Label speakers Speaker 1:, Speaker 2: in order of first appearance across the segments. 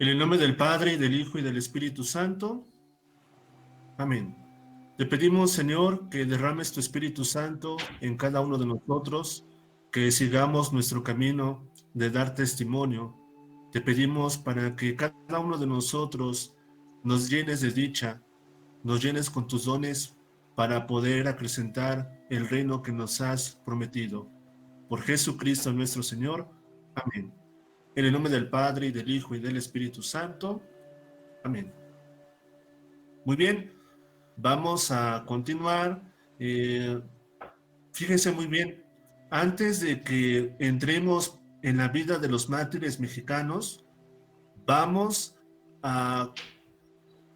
Speaker 1: En el nombre del Padre, y del Hijo, y del Espíritu Santo. Amén. Te pedimos, Señor, que derrames tu Espíritu Santo en cada uno de nosotros, que sigamos nuestro camino de dar testimonio. Te pedimos para que cada uno de nosotros nos llenes de dicha, nos llenes con tus dones para poder acrecentar el reino que nos has prometido. Por Jesucristo nuestro Señor. Amén. En el nombre del Padre, y del Hijo, y del Espíritu Santo. Amén. Muy bien, vamos a continuar. Fíjense muy bien, antes de que entremos en la vida de los mártires mexicanos, vamos a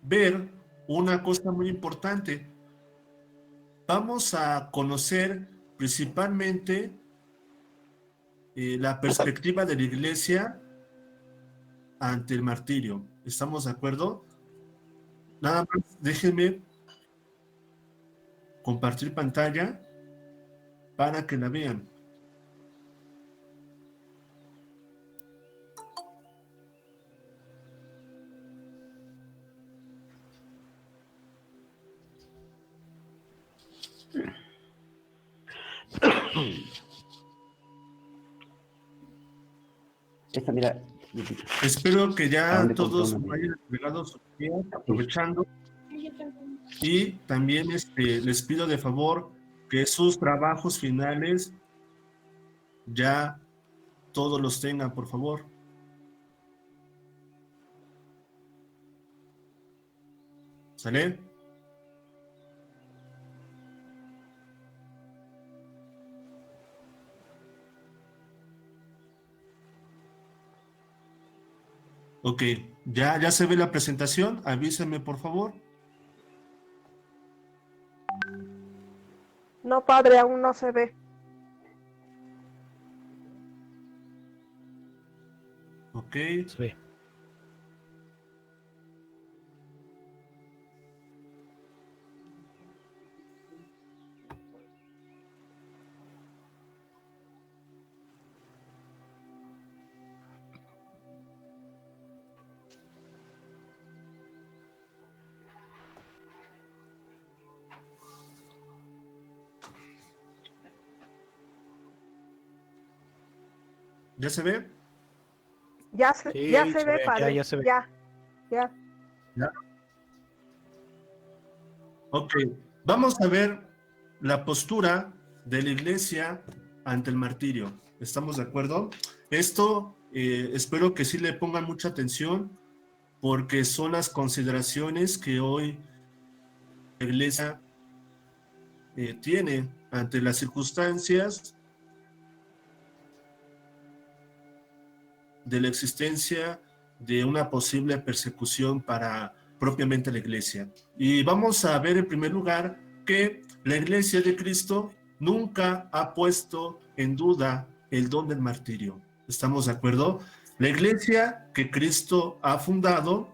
Speaker 1: ver una cosa muy importante. Vamos a conocer principalmente la perspectiva de la iglesia ante el martirio. ¿Estamos de acuerdo? Nada más déjenme compartir pantalla para que la vean.
Speaker 2: Esta, mira.
Speaker 1: Espero que ya todos vayan agregando sus días, aprovechando. Y también les pido de favor que sus trabajos finales ya todos los tengan, por favor. ¿Sale? Ok, ¿ya se ve la presentación? Avísenme, por favor.
Speaker 3: No, padre, aún no se ve.
Speaker 1: Ok.
Speaker 4: Se ve.
Speaker 1: ¿Ya se ve?
Speaker 3: Ya se ve, padre.
Speaker 4: Ya se ve.
Speaker 3: Ya.
Speaker 1: Ok, vamos a ver la postura de la iglesia ante el martirio. ¿Estamos de acuerdo? Esto espero que sí le pongan mucha atención porque son las consideraciones que hoy la iglesia tiene ante las circunstancias de la existencia de una posible persecución para propiamente la iglesia. Y vamos a ver en primer lugar que la iglesia de Cristo nunca ha puesto en duda el don del martirio. ¿Estamos de acuerdo? La iglesia que Cristo ha fundado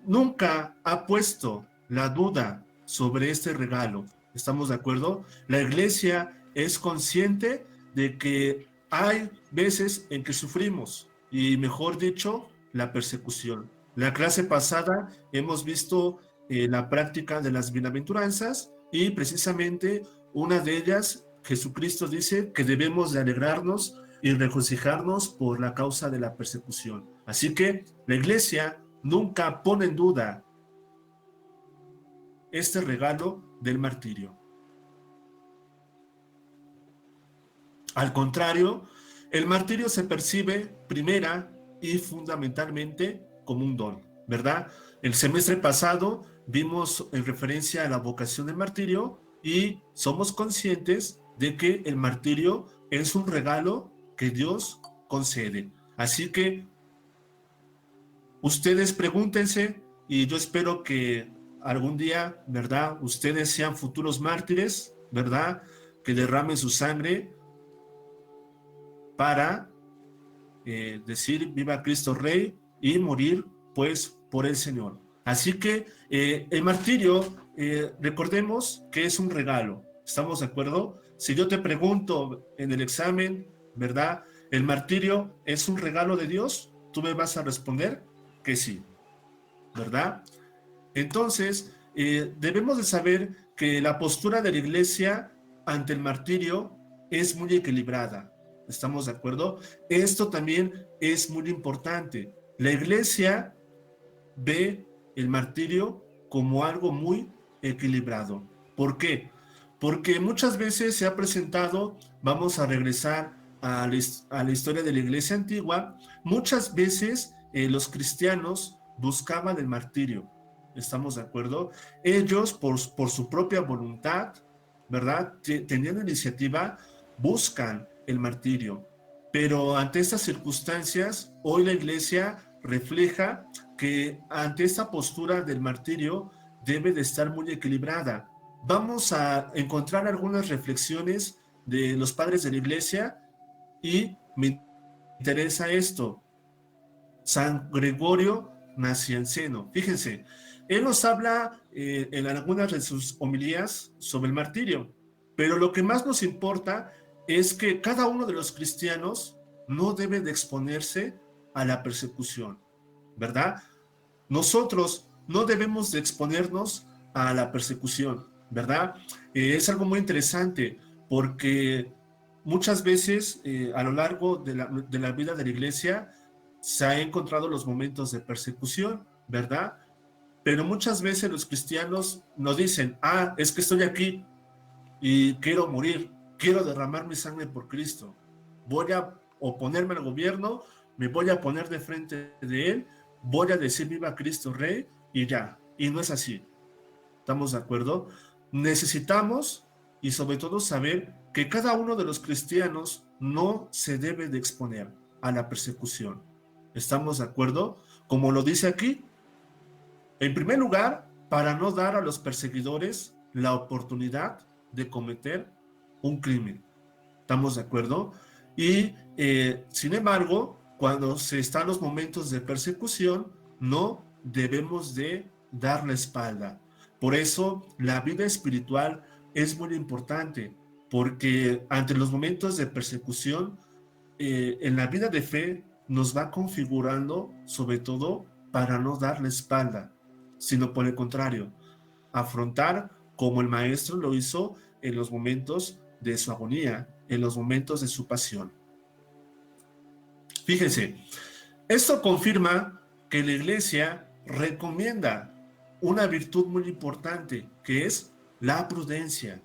Speaker 1: nunca ha puesto la duda sobre este regalo. ¿Estamos de acuerdo? La iglesia es consciente de que hay veces en que sufrimos, y mejor dicho, la persecución. La clase pasada hemos visto la práctica de las bienaventuranzas y precisamente una de ellas, Jesucristo dice que debemos de alegrarnos y regocijarnos por la causa de la persecución. Así que la iglesia nunca pone en duda este regalo del martirio. Al contrario, el martirio se percibe primera y fundamentalmente como un don, ¿verdad? El semestre pasado vimos en referencia a la vocación del martirio y somos conscientes de que el martirio es un regalo que Dios concede. Así que ustedes pregúntense, y yo espero que algún día, ¿verdad?, ustedes sean futuros mártires, ¿verdad?, que derramen su sangre para decir viva Cristo Rey y morir pues por el Señor. Así que el martirio, recordemos que es un regalo. ¿Estamos de acuerdo? Si yo te pregunto en el examen, ¿verdad? ¿El martirio es un regalo de Dios? tú me vas a responder que sí, ¿verdad? Entonces, debemos de saber que la postura de la iglesia ante el martirio es muy equilibrada. ¿Estamos de acuerdo? Esto también es muy importante. La iglesia ve el martirio como algo muy equilibrado. ¿Por qué? Porque muchas veces se ha presentado, vamos a regresar a la historia de la iglesia antigua, muchas veces los cristianos buscaban el martirio. ¿Estamos de acuerdo? Ellos, por su propia voluntad, ¿verdad? Teniendo iniciativa, buscan el martirio. Pero ante estas circunstancias, hoy la iglesia refleja que ante esta postura del martirio debe de estar muy equilibrada. Vamos a encontrar algunas reflexiones de los padres de la iglesia y me interesa esto. San Gregorio Nacianceno, fíjense, él nos habla en algunas de sus homilías sobre el martirio, pero lo que más nos importa es que cada uno de los cristianos no debe de exponerse a la persecución, ¿verdad? Nosotros no debemos de exponernos a la persecución, ¿verdad? Es algo muy interesante porque muchas veces a lo largo de la vida de la iglesia se han encontrado los momentos de persecución, ¿verdad? Pero muchas veces los cristianos nos dicen, es que estoy aquí y quiero morir, quiero derramar mi sangre por Cristo, voy a oponerme al gobierno, me voy a poner de frente de él, voy a decir viva Cristo Rey y ya. Y no es así. ¿Estamos de acuerdo? Necesitamos y sobre todo saber que cada uno de los cristianos no se debe de exponer a la persecución. ¿Estamos de acuerdo? Como lo dice aquí, en primer lugar, para no dar a los perseguidores la oportunidad de cometer un crimen. ¿Estamos de acuerdo? Y sin embargo, cuando se están los momentos de persecución, no debemos de dar la espalda. Por eso la vida espiritual es muy importante, porque ante los momentos de persecución, en la vida de fe nos va configurando, sobre todo, para no dar la espalda, sino por el contrario, afrontar como el maestro lo hizo en los momentos de su agonía, en los momentos de su pasión. Fíjense, esto confirma que la iglesia recomienda una virtud muy importante, que es la prudencia.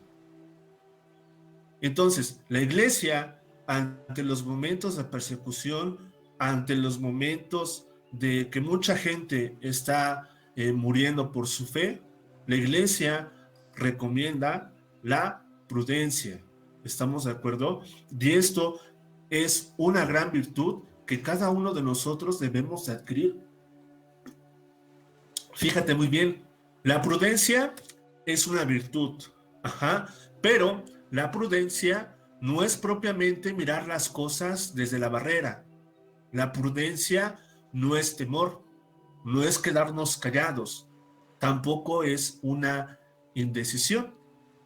Speaker 1: Entonces, la iglesia, ante los momentos de persecución, ante los momentos de que mucha gente está muriendo por su fe, la iglesia recomienda la prudencia. ¿Estamos de acuerdo? Y esto es una gran virtud que cada uno de nosotros debemos de adquirir. Fíjate muy bien, la prudencia es una virtud, pero la prudencia no es propiamente mirar las cosas desde la barrera. La prudencia no es temor, no es quedarnos callados, tampoco es una indecisión.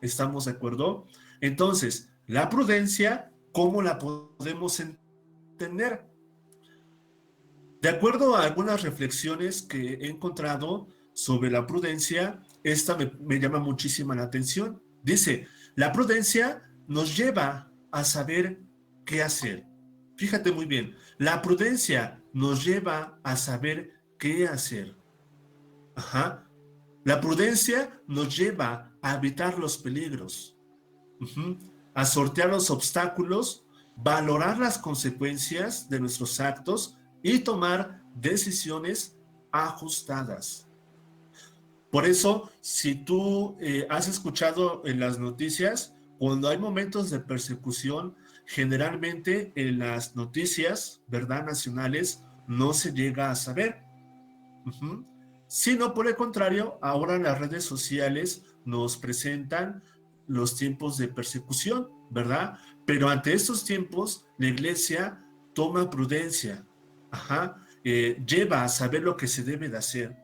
Speaker 1: ¿Estamos de acuerdo? Entonces, la prudencia, ¿cómo la podemos entender? De acuerdo a algunas reflexiones que he encontrado sobre la prudencia, esta me llama muchísima la atención. Dice, la prudencia nos lleva a saber qué hacer. Fíjate muy bien, la prudencia nos lleva a saber qué hacer. La prudencia nos lleva a evitar los peligros, a sortear los obstáculos, valorar las consecuencias de nuestros actos y tomar decisiones ajustadas. Por eso, si tú has escuchado en las noticias, cuando hay momentos de persecución, generalmente en las noticias, ¿verdad?, nacionales, no se llega a saber. Sino por el contrario, ahora las redes sociales nos presentan los tiempos de persecución, ¿verdad? Pero ante estos tiempos, la iglesia toma prudencia, lleva a saber lo que se debe de hacer,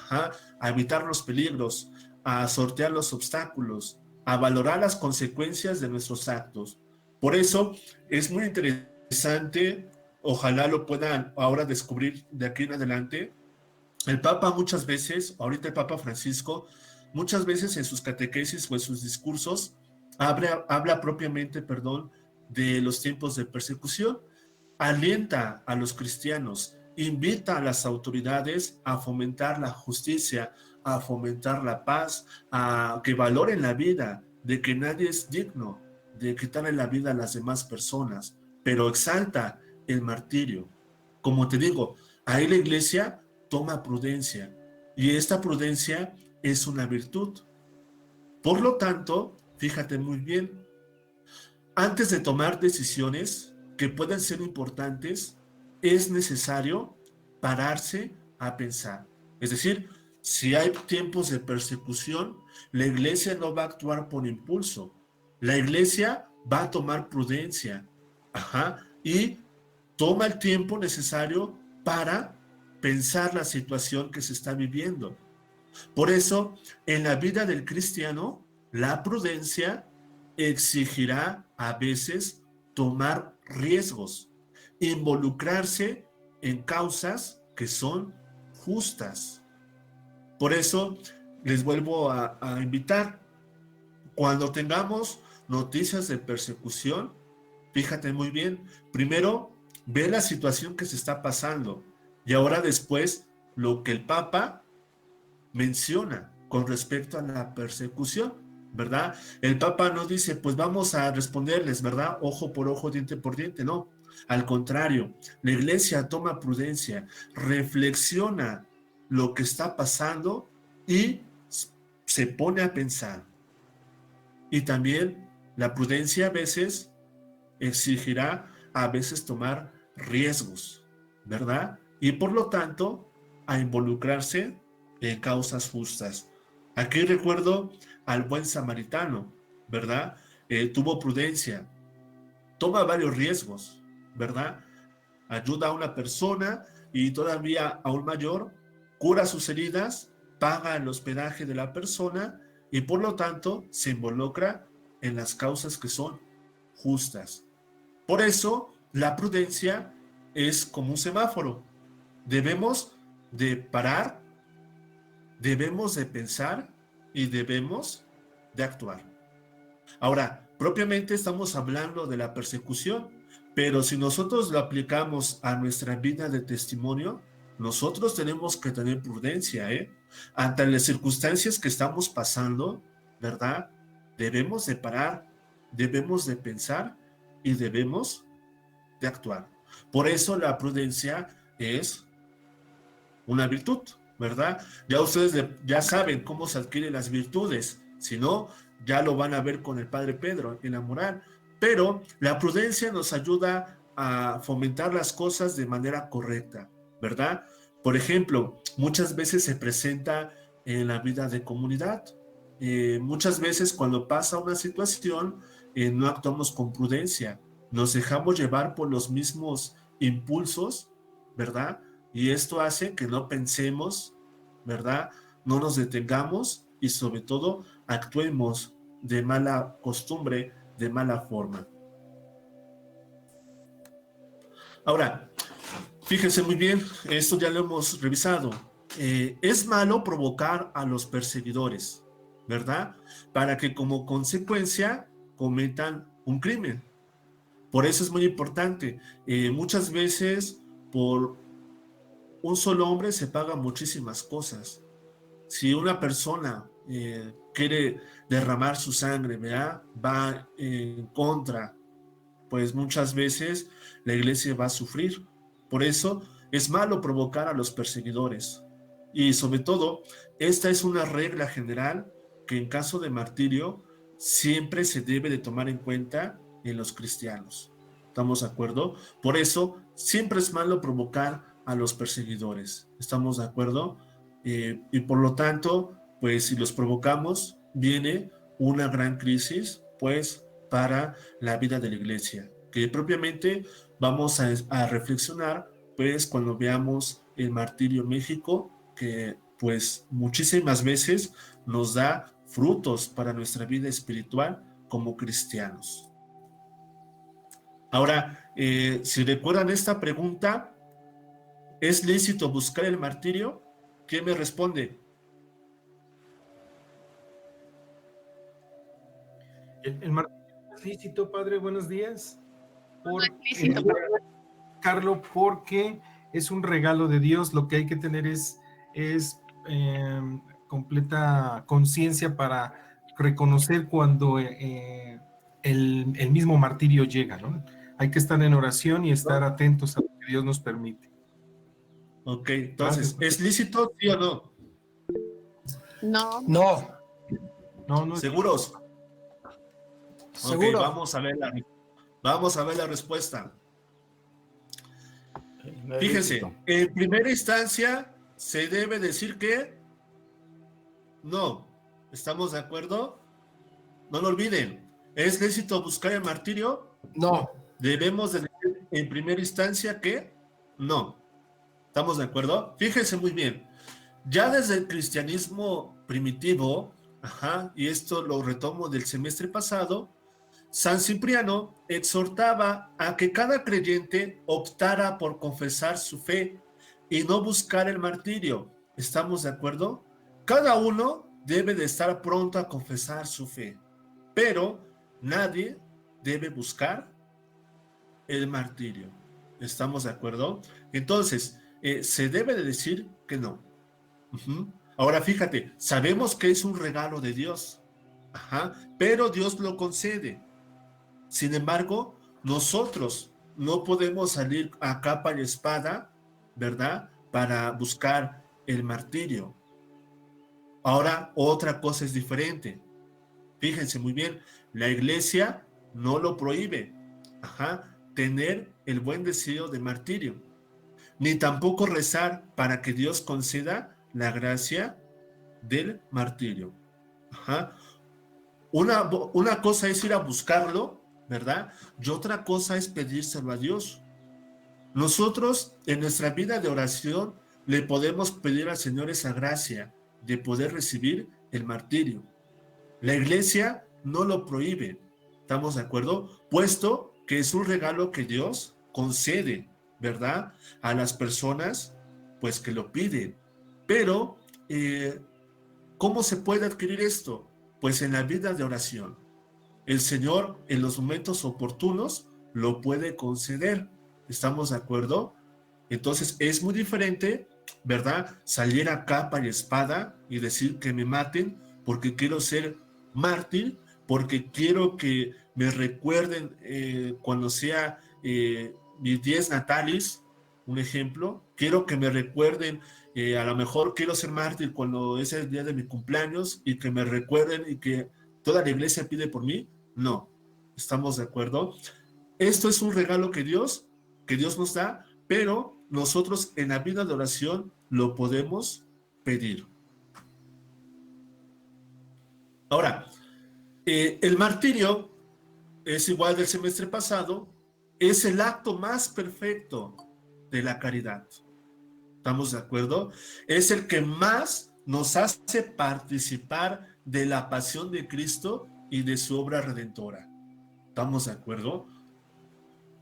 Speaker 1: a evitar los peligros, a sortear los obstáculos, a valorar las consecuencias de nuestros actos. Por eso es muy interesante ojalá lo puedan ahora descubrir de aquí en adelante. El Papa muchas veces, ahorita el Papa Francisco, muchas veces en sus catequesis o en sus discursos, habla propiamente, perdón, de los tiempos de persecución, alienta a los cristianos, invita a las autoridades a fomentar la justicia, a fomentar la paz, a que valoren la vida, de que nadie es digno de quitarle la vida a las demás personas, pero exalta el martirio. Como te digo, ahí la iglesia toma prudencia y esta prudencia es una virtud. Por lo tanto, fíjate muy bien, antes de tomar decisiones que puedan ser importantes, es necesario pararse a pensar. Es decir, si hay tiempos de persecución, la iglesia no va a actuar por impulso. La iglesia va a tomar prudencia, y toma el tiempo necesario para pensar la situación que se está viviendo. Por eso, en la vida del cristiano, la prudencia exigirá a veces tomar riesgos, involucrarse en causas que son justas. Por eso, les vuelvo a invitar, cuando tengamos noticias de persecución, fíjate muy bien, primero ve la situación que se está pasando y ahora después lo que el Papa menciona con respecto a la persecución, ¿verdad? El Papa no dice, pues vamos a responderles, ¿verdad? Ojo por ojo, diente por diente, no. Al contrario, la iglesia toma prudencia, reflexiona lo que está pasando y se pone a pensar. Y también la prudencia a veces exigirá a veces tomar riesgos, ¿verdad? Y por lo tanto, a involucrarse en causas justas. Aquí recuerdo al buen samaritano, ¿verdad? Tuvo prudencia, toma varios riesgos, ¿verdad? Ayuda a una persona y todavía aún mayor, cura sus heridas, paga el hospedaje de la persona y por lo tanto se involucra en las causas que son justas. Por eso, la prudencia es como un semáforo. Debemos de parar, debemos de pensar y debemos de actuar. Ahora, propiamente estamos hablando de la persecución, pero si nosotros lo aplicamos a nuestra vida de testimonio, nosotros tenemos que tener prudencia, ante las circunstancias que estamos pasando, ¿verdad? Debemos de parar, debemos de pensar y debemos de actuar. Por eso la prudencia es una virtud, ¿verdad? Ya ustedes ya saben cómo se adquieren las virtudes, si no, ya lo van a ver con el Padre Pedro en la moral, pero la prudencia nos ayuda a fomentar las cosas de manera correcta, ¿verdad? Por ejemplo, muchas veces se presenta en la vida de comunidad, muchas veces cuando pasa una situación, no actuamos con prudencia, nos dejamos llevar por los mismos impulsos, ¿verdad? Y esto hace que no pensemos, ¿verdad? No nos detengamos y sobre todo actuemos de mala costumbre, de mala forma. Ahora, fíjense muy bien, esto ya lo hemos revisado. Es malo provocar a los perseguidores, ¿verdad? Para que como consecuencia cometan un crimen. Por eso es muy importante. Muchas veces por un solo hombre se pagan muchísimas cosas. Si una persona quiere derramar su sangre, ¿verdad? Va en contra, pues muchas veces la iglesia va a sufrir. Por eso es malo provocar a los perseguidores. Y sobre todo, esta es una regla general que en caso de martirio siempre se debe de tomar en cuenta en los cristianos. ¿Estamos de acuerdo? Por eso siempre es malo provocar a los perseguidores. ¿Estamos de acuerdo? Y por lo tanto, pues si los provocamos, viene una gran crisis, pues, para la vida de la iglesia, que propiamente vamos a reflexionar, pues, cuando veamos el martirio en México, que, pues, muchísimas veces nos da frutos para nuestra vida espiritual como cristianos. Ahora, si recuerdan esta pregunta, ¿es lícito buscar el martirio? ¿Quién me responde?
Speaker 2: El martirio es lícito, padre, buenos días. Carlos, porque es un regalo de Dios, lo que hay que tener es completa conciencia para reconocer cuando el mismo martirio llega, ¿no? Hay que estar en oración y estar atentos a lo que Dios nos permite.
Speaker 1: Ok, entonces, ¿es lícito, sí o no?
Speaker 4: No.
Speaker 2: No.
Speaker 1: ¿Seguros?
Speaker 5: Seguro.
Speaker 1: Ok, vamos a ver la respuesta. Fíjense, en primera instancia se debe decir que no. ¿Estamos de acuerdo? No lo olviden. ¿Es lícito buscar el martirio?
Speaker 5: No.
Speaker 1: Debemos de decir en primera instancia que no. ¿Estamos de acuerdo? Fíjense muy bien. Ya desde el cristianismo primitivo, y esto lo retomo del semestre pasado, San Cipriano exhortaba a que cada creyente optara por confesar su fe y no buscar el martirio. ¿Estamos de acuerdo? Cada uno debe de estar pronto a confesar su fe, pero nadie debe buscar el martirio. ¿Estamos de acuerdo? Entonces, se debe de decir que no. Ahora fíjate, sabemos que es un regalo de Dios, pero Dios lo concede. Sin embargo, nosotros no podemos salir a capa y espada, ¿verdad? Para buscar el martirio. Ahora, otra cosa es diferente. Fíjense muy bien, la iglesia no lo prohíbe, tener el buen deseo de martirio, ni tampoco rezar para que Dios conceda la gracia del martirio. Una cosa es ir a buscarlo, ¿verdad? Y otra cosa es pedírselo a Dios. Nosotros en nuestra vida de oración le podemos pedir al Señor esa gracia de poder recibir el martirio. La iglesia no lo prohíbe, ¿estamos de acuerdo? Puesto que es un regalo que Dios concede, ¿verdad? A las personas, pues que lo piden. Pero, ¿cómo se puede adquirir esto? Pues en la vida de oración. El Señor en los momentos oportunos lo puede conceder. ¿Estamos de acuerdo? Entonces es muy diferente, ¿verdad? Salir a capa y espada y decir que me maten porque quiero ser mártir, porque quiero que me recuerden cuando sea mi dies natalis, un ejemplo. Quiero que me recuerden, a lo mejor quiero ser mártir cuando es el día de mi cumpleaños y que me recuerden y que toda la iglesia pide por mí. No, ¿estamos de acuerdo? Esto es un regalo que Dios nos da, pero nosotros en la vida de oración lo podemos pedir. Ahora, el martirio es igual del semestre pasado, es el acto más perfecto de la caridad. ¿Estamos de acuerdo? Es el que más nos hace participar de la pasión de Cristo y de su obra redentora. ¿Estamos de acuerdo?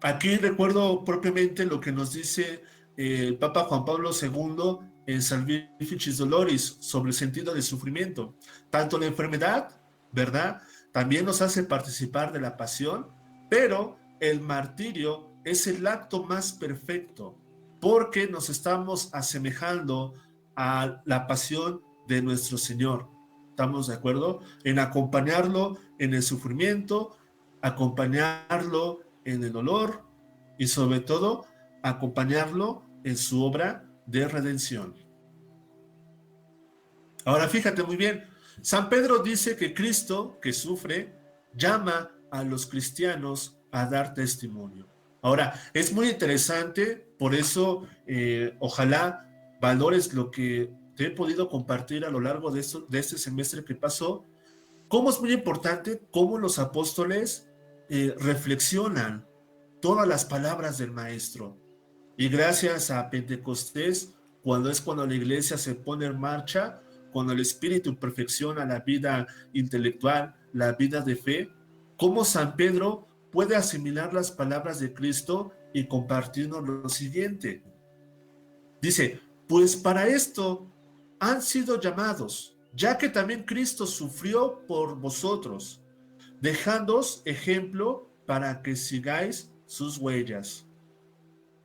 Speaker 1: Aquí recuerdo propiamente lo que nos dice el Papa Juan Pablo II en Salvificis Doloris sobre el sentido del sufrimiento. Tanto la enfermedad, ¿verdad? También nos hace participar de la pasión, pero el martirio es el acto más perfecto porque nos estamos asemejando a la pasión de nuestro Señor. ¿Estamos de acuerdo? En acompañarlo en el sufrimiento, acompañarlo en el dolor y sobre todo acompañarlo en su obra de redención. Ahora fíjate muy bien, San Pedro dice que Cristo, que sufre, llama a los cristianos a dar testimonio. Ahora, es muy interesante, por eso ojalá valores lo que te he podido compartir a lo largo de este semestre que pasó, cómo es muy importante cómo los apóstoles reflexionan todas las palabras del maestro. Y gracias a Pentecostés, cuando la iglesia se pone en marcha, cuando el Espíritu perfecciona la vida intelectual, la vida de fe, cómo San Pedro puede asimilar las palabras de Cristo y compartirnos lo siguiente. Dice, pues para esto han sido llamados, ya que también Cristo sufrió por vosotros, dejándoos ejemplo para que sigáis sus huellas.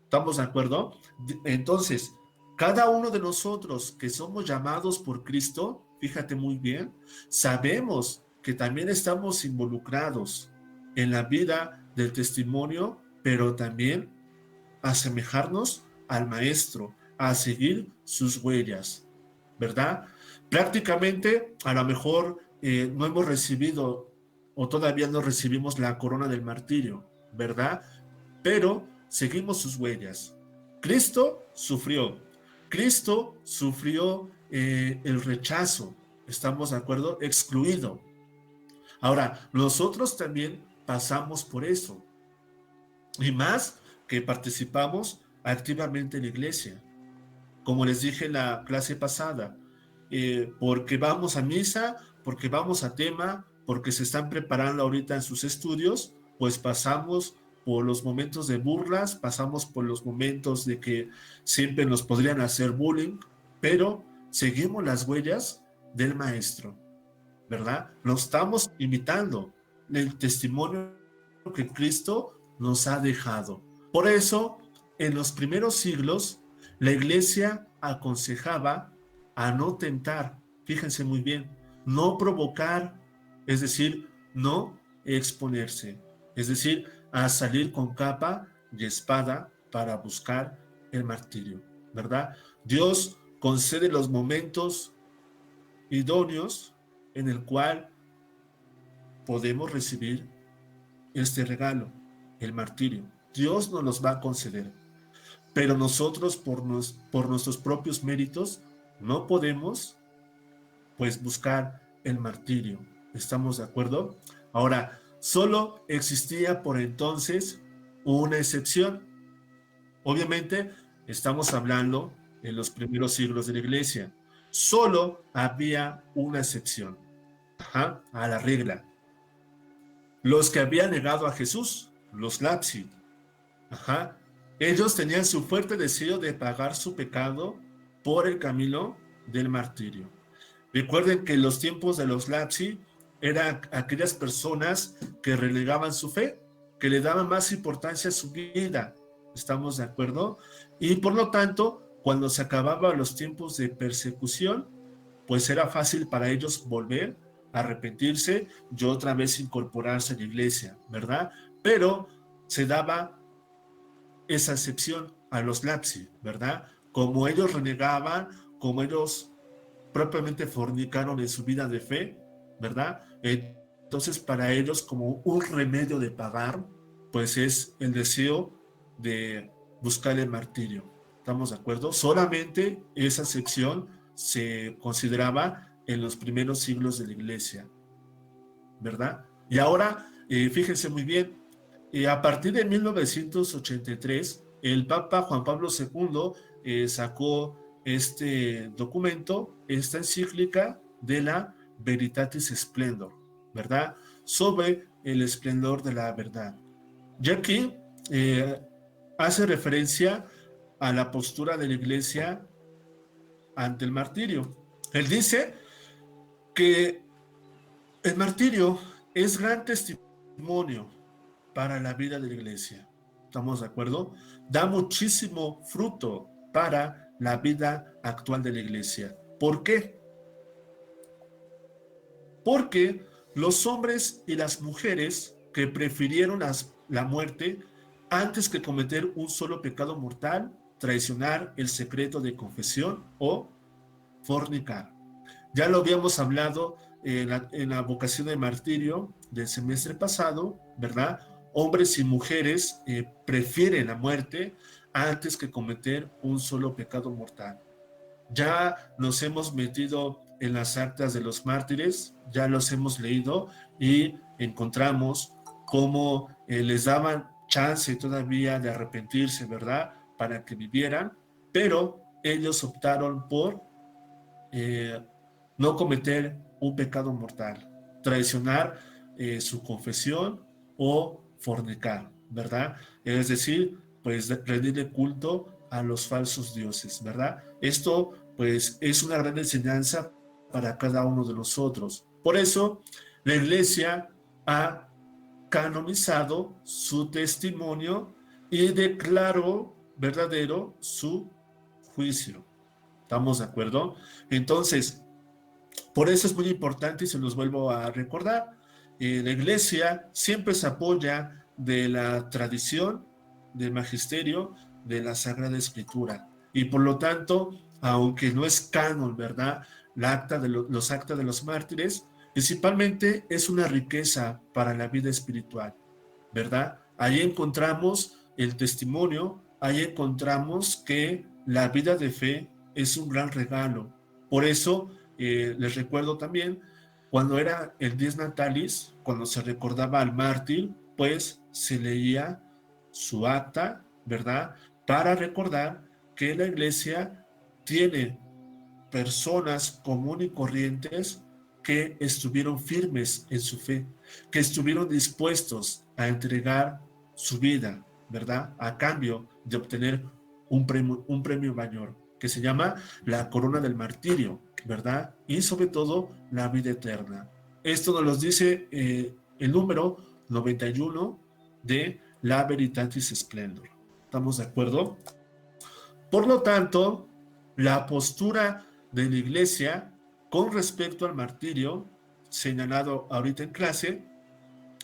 Speaker 1: ¿Estamos de acuerdo? Entonces, cada uno de nosotros que somos llamados por Cristo, fíjate muy bien, sabemos que también estamos involucrados en la vida del testimonio, pero también asemejarnos al Maestro, a seguir sus huellas, ¿verdad? Prácticamente, a lo mejor no hemos recibido o todavía no recibimos la corona del martirio, ¿verdad? Pero seguimos sus huellas. Cristo sufrió el rechazo, ¿estamos de acuerdo? Excluido. Ahora, nosotros también pasamos por eso, y más que participamos activamente en la iglesia. Como les dije en la clase pasada, porque vamos a misa, porque vamos a tema, porque se están preparando ahorita en sus estudios, pues pasamos por los momentos de burlas, pasamos por los momentos de que siempre nos podrían hacer bullying, pero seguimos las huellas del Maestro, ¿verdad? Lo estamos imitando, el testimonio que Cristo nos ha dejado. Por eso, en los primeros siglos, la iglesia aconsejaba a no tentar, fíjense muy bien, no provocar, es decir, no exponerse, es decir, a salir con capa y espada para buscar el martirio, ¿verdad? Dios concede los momentos idóneos en el cual podemos recibir este regalo, el martirio. Dios nos los va a conceder, pero nosotros por nuestros propios méritos no podemos pues buscar el martirio. ¿Estamos de acuerdo? Ahora, solo existía por entonces una excepción. Obviamente, estamos hablando en los primeros siglos de la iglesia. Solo había una excepción a la regla. Los que habían negado a Jesús, los lapsi. Ellos tenían su fuerte deseo de pagar su pecado por el camino del martirio. Recuerden que en los tiempos de los lapsi eran aquellas personas que relegaban su fe, que le daban más importancia a su vida. ¿Estamos de acuerdo? Y por lo tanto, cuando se acababan los tiempos de persecución, pues era fácil para ellos volver a arrepentirse y otra vez incorporarse a la iglesia, ¿verdad? Pero se daba esa excepción a los lapsi, ¿verdad? Como ellos renegaban, como ellos propiamente fornicaron en su vida de fe, ¿verdad? Entonces para ellos como un remedio de pagar, pues es el deseo de buscar el martirio. ¿Estamos de acuerdo? Solamente esa sección se consideraba en los primeros siglos de la iglesia, ¿verdad? Y ahora, fíjense muy bien, a partir de 1983, el Papa Juan Pablo II sacó este documento, esta encíclica de la Veritatis Splendor, ¿verdad? Sobre el esplendor de la verdad. Y aquí hace referencia a la postura de la iglesia ante el martirio. Él dice que el martirio es gran testimonio para la vida de la iglesia. ¿Estamos de acuerdo? Da muchísimo fruto para la vida actual de la iglesia. ¿Por qué? Porque los hombres y las mujeres que prefirieron la muerte antes que cometer un solo pecado mortal, traicionar el secreto de confesión o fornicar. Ya lo habíamos hablado en la vocación de martirio del semestre pasado, ¿verdad? Hombres y mujeres prefieren la muerte antes que cometer un solo pecado mortal. Ya nos hemos metido en las actas de los mártires, ya los hemos leído y encontramos cómo les daban chance todavía de arrepentirse, ¿verdad? Para que vivieran, pero ellos optaron por no cometer un pecado mortal, traicionar su confesión o fornicar, ¿verdad? Es decir, pues rendirle culto a los falsos dioses, ¿verdad? Esto pues es una gran enseñanza para cada uno de nosotros. Por eso la iglesia ha canonizado su testimonio y declaró verdadero su juicio. ¿Estamos de acuerdo? Entonces, por eso es muy importante y se los vuelvo a recordar. La iglesia siempre se apoya de la tradición, del magisterio, de la Sagrada Escritura. Y por lo tanto, aunque no es canon, ¿verdad? Los actas de los mártires, principalmente es una riqueza para la vida espiritual, ¿verdad? Ahí encontramos el testimonio, ahí encontramos que la vida de fe es un gran regalo. Por eso, les recuerdo también, cuando era el Dies Natalis, cuando se recordaba al mártir, pues se leía su acta, ¿verdad? Para recordar que la iglesia tiene personas comunes y corrientes que estuvieron firmes en su fe, que estuvieron dispuestos a entregar su vida, ¿verdad? A cambio de obtener un premio mayor, que se llama la corona del martirio, ¿verdad? Y sobre todo la vida eterna. Esto nos lo dice el número 91 de la Veritatis Splendor. ¿Estamos de acuerdo? Por lo tanto, la postura de la iglesia con respecto al martirio, señalado ahorita en clase,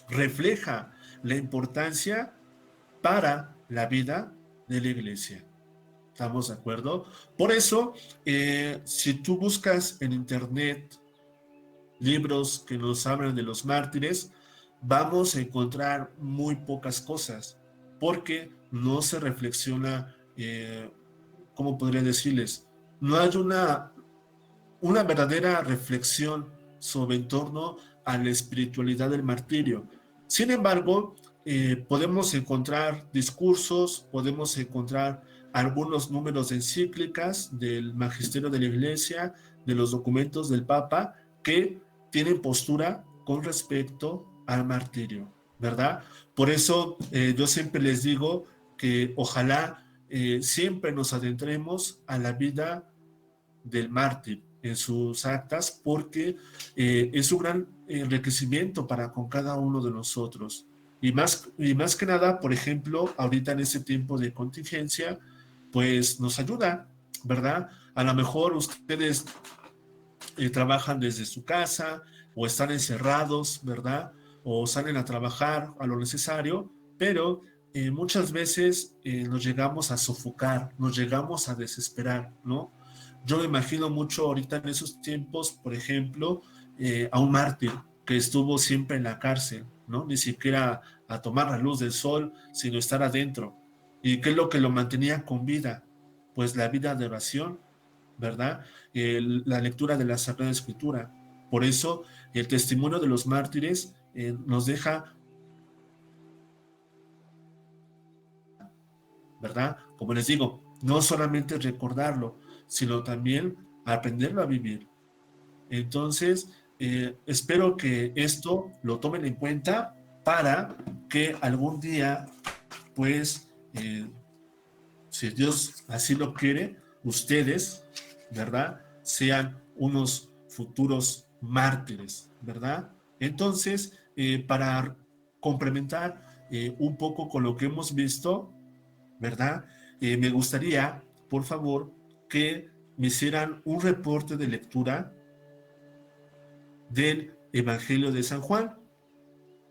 Speaker 1: refleja la importancia para la vida de la iglesia. ¿Estamos de acuerdo? Por eso, si tú buscas en internet libros que nos hablan de los mártires, vamos a encontrar muy pocas cosas, porque no se reflexiona, ¿cómo podría decirles? No hay una verdadera reflexión sobre en torno a la espiritualidad del martirio. Sin embargo, podemos encontrar discursos, podemos encontrar algunos números de encíclicas del magisterio de la iglesia, de los documentos del Papa, que tienen postura con respecto al martirio, ¿verdad? Por eso yo siempre les digo que ojalá siempre nos adentremos a la vida del mártir en sus actas, porque es un gran enriquecimiento para con cada uno de nosotros. Y más que nada, por ejemplo, ahorita en este tiempo de contingencia, pues nos ayuda, ¿verdad? A lo mejor ustedes trabajan desde su casa o están encerrados, ¿verdad? O salen a trabajar a lo necesario, pero muchas veces nos llegamos a sofocar, nos llegamos a desesperar, ¿no? Yo me imagino mucho ahorita en esos tiempos, por ejemplo, a un mártir que estuvo siempre en la cárcel, ¿no? Ni siquiera a tomar la luz del sol, sino estar adentro. ¿Y qué es lo que lo mantenía con vida? Pues la vida de oración, ¿verdad? La lectura de la Sagrada Escritura. Por eso el testimonio de los mártires nos deja, ¿verdad? Como les digo, no solamente recordarlo, sino también aprenderlo a vivir. Entonces, espero que esto lo tomen en cuenta para que algún día, pues, si Dios así lo quiere, ustedes, ¿verdad? Sean unos futuros mártires, ¿verdad? Entonces, para complementar un poco con lo que hemos visto, ¿verdad? Me gustaría, por favor, que me hicieran un reporte de lectura del Evangelio de San Juan.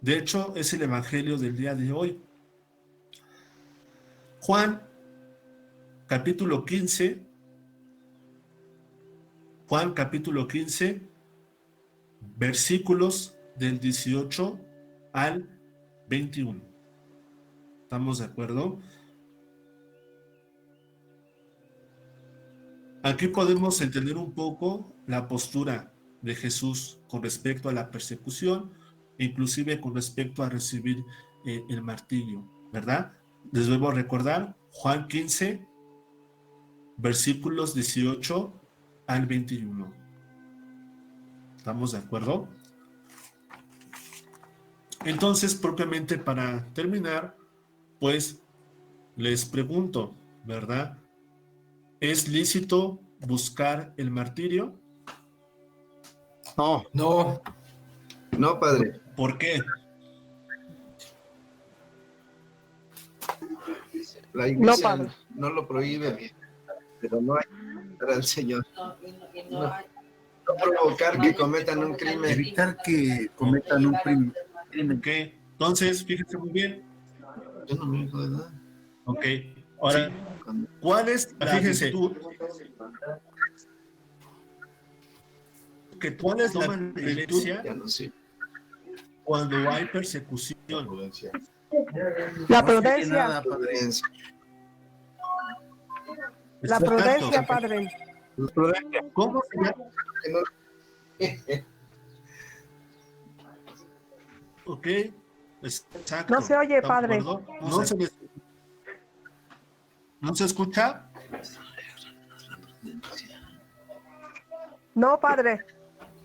Speaker 1: De hecho, es el Evangelio del día de hoy. Juan, capítulo 15. Juan, capítulo 15, versículos del 18 al 21. ¿Estamos de acuerdo? Aquí podemos entender un poco la postura de Jesús con respecto a la persecución, inclusive con respecto a recibir el martirio, ¿verdad? Les vuelvo a recordar, Juan 15, versículos 18 al 21. ¿Estamos de acuerdo? Entonces, propiamente para terminar, pues les pregunto, ¿verdad? ¿Es lícito buscar el martirio?
Speaker 5: No,
Speaker 2: No,
Speaker 5: no, padre.
Speaker 1: ¿Por qué?
Speaker 5: La
Speaker 3: No,
Speaker 5: iglesia
Speaker 3: padre.
Speaker 5: no lo prohíbe, pero no hay para el Señor. No provocar que cometan un crimen.
Speaker 6: Evitar que cometan un crimen.
Speaker 1: Ok, entonces, fíjense muy bien.
Speaker 5: Yo no me dijo de nada.
Speaker 1: Ok, ahora,
Speaker 5: Sí, cuando-
Speaker 1: ¿cuál es la virtud que cuál es la iglesia
Speaker 5: ya no sé.
Speaker 1: cuando hay persecución?
Speaker 3: La
Speaker 6: No sé
Speaker 3: prudencia.
Speaker 6: nada, padre.
Speaker 5: Prudencia.
Speaker 3: La
Speaker 1: Exacto.
Speaker 3: prudencia, padre.
Speaker 1: ¿Cómo se llama? Ok, exacto.
Speaker 3: No se oye,
Speaker 1: ¿Estamos de
Speaker 3: padre.
Speaker 1: acuerdo? ¿No se escucha?
Speaker 3: No, padre.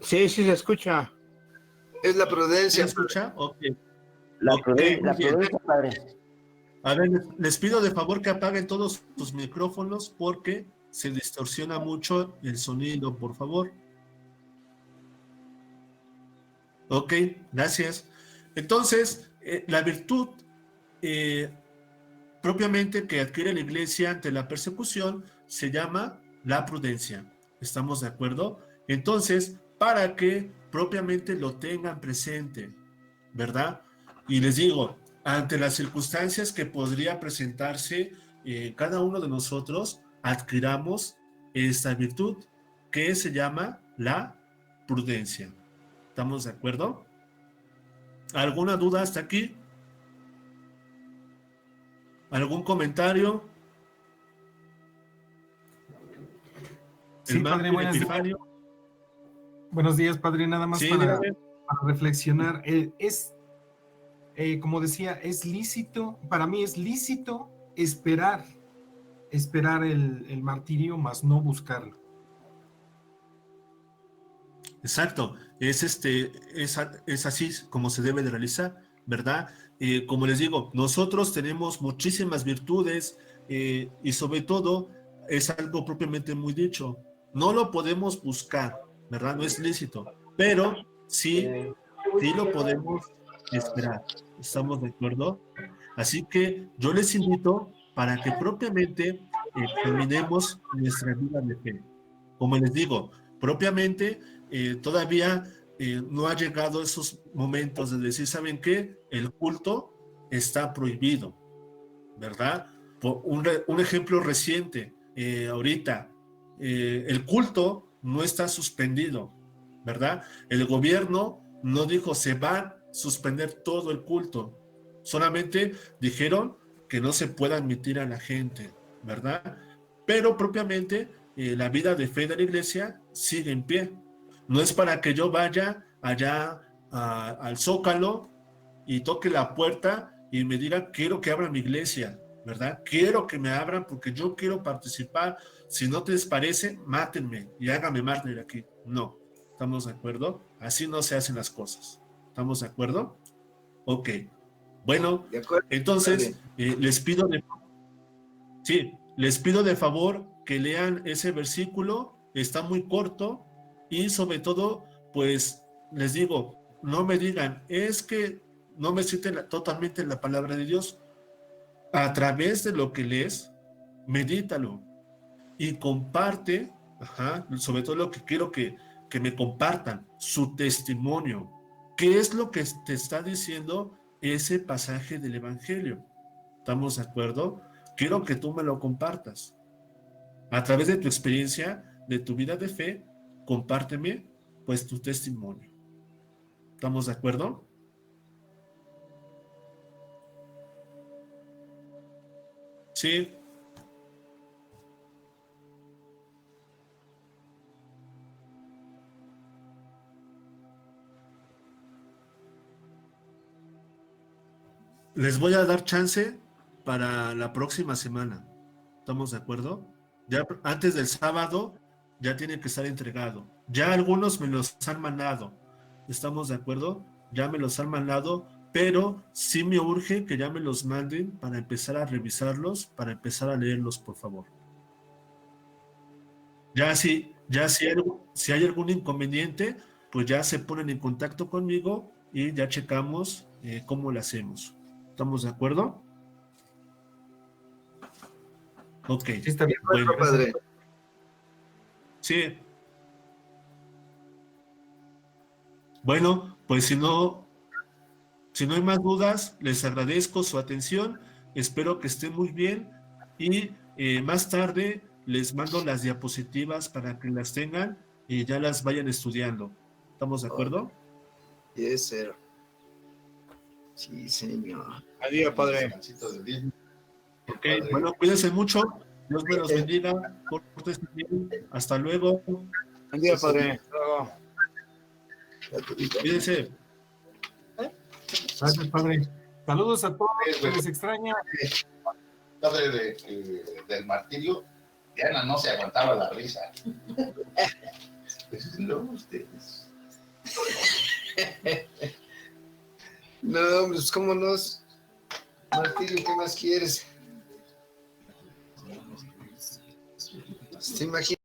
Speaker 7: Sí, sí se escucha.
Speaker 5: Es la
Speaker 1: ¿Se
Speaker 5: prudencia.
Speaker 1: escucha? Ok.
Speaker 8: La
Speaker 1: Ok,
Speaker 8: prudencia,
Speaker 1: muy bien.
Speaker 8: padre.
Speaker 1: A ver, les pido de favor que apaguen todos sus micrófonos porque se distorsiona mucho el sonido, por favor. Ok, gracias. Entonces, la virtud propiamente que adquiere la iglesia ante la persecución se llama la prudencia. ¿Estamos de acuerdo? Entonces, para que propiamente lo tengan presente, ¿verdad? Y les digo, ante las circunstancias que podría presentarse cada uno de nosotros, adquiramos esta virtud que se llama la prudencia. ¿Estamos de acuerdo? ¿Alguna duda hasta aquí? ¿Algún comentario?
Speaker 2: sí, padre, buenos días. Buenos días, padre, nada más
Speaker 1: Sí,
Speaker 2: para
Speaker 1: dígame.
Speaker 2: reflexionar. Como decía, es lícito, para mí es lícito esperar el martirio, más no buscarlo.
Speaker 1: Exacto, es así como se debe de realizar, ¿verdad? Como les digo, nosotros tenemos muchísimas virtudes y sobre todo es algo propiamente muy dicho, no lo podemos buscar, ¿verdad? No es lícito, pero sí lo podemos esperar, ¿estamos de acuerdo? Así que yo les invito para que propiamente examinemos nuestra vida de fe. Como les digo, propiamente todavía no ha llegado esos momentos de decir, ¿saben qué? El culto está prohibido, ¿verdad? Por un ejemplo reciente, ahorita, el culto no está suspendido, ¿verdad? El gobierno no dijo se va a suspender todo el culto, solamente dijeron que no se pueda admitir a la gente, ¿verdad? Pero propiamente la vida de fe de la iglesia sigue en pie. No es para que yo vaya allá al Zócalo y toque la puerta y me diga, quiero que abra mi iglesia, ¿verdad? Quiero que me abran porque yo quiero participar. Si no te les parece, mátenme y hágame mártir aquí. No, ¿estamos de acuerdo? Así no se hacen las cosas. ¿Estamos de acuerdo? Ok. Bueno,
Speaker 5: De acuerdo.
Speaker 1: entonces les pido de favor que lean ese versículo, está muy corto y sobre todo, pues les digo, no me digan, es que no me citen totalmente la palabra de Dios. A través de lo que lees, medítalo y comparte, sobre todo lo que quiero que me compartan, su testimonio. ¿Qué es lo que te está diciendo ese pasaje del Evangelio? ¿Estamos de acuerdo? Quiero que tú me lo compartas. A través de tu experiencia, de tu vida de fe, compárteme pues tu testimonio. ¿Estamos de acuerdo? Sí. Les voy a dar chance para la próxima semana. ¿Estamos de acuerdo? Ya antes del sábado ya tiene que estar entregado. Ya algunos me los han mandado. ¿Estamos de acuerdo? Ya me los han mandado pero sí me urge que ya me los manden para empezar a revisarlos, para empezar a leerlos, por favor. Si hay algún inconveniente, pues ya se ponen en contacto conmigo y ya checamos cómo lo hacemos. ¿Estamos de acuerdo? Ok.
Speaker 2: Sí, está bien.
Speaker 1: Bueno,
Speaker 5: Padre.
Speaker 1: sí. Bueno, pues si no hay más dudas, les agradezco su atención. Espero que estén muy bien y más tarde les mando las diapositivas para que las tengan y ya las vayan estudiando. ¿Estamos de acuerdo?
Speaker 5: Yes, sir. Sí, señor.
Speaker 7: Adiós, padre.
Speaker 1: Ok, bueno, cuídense mucho. Dios me los bendiga. Pórtense bien. Hasta luego.
Speaker 7: Adiós, padre. Hasta luego.
Speaker 1: Cuídense.
Speaker 2: Gracias, padre. Saludos a todos, que les extraña.
Speaker 8: Padre del martirio, Diana no se aguantaba la risa. Pues luego ustedes.
Speaker 5: No, pues cómo nos. Martirio, ¿qué más quieres? ¿Se imagina?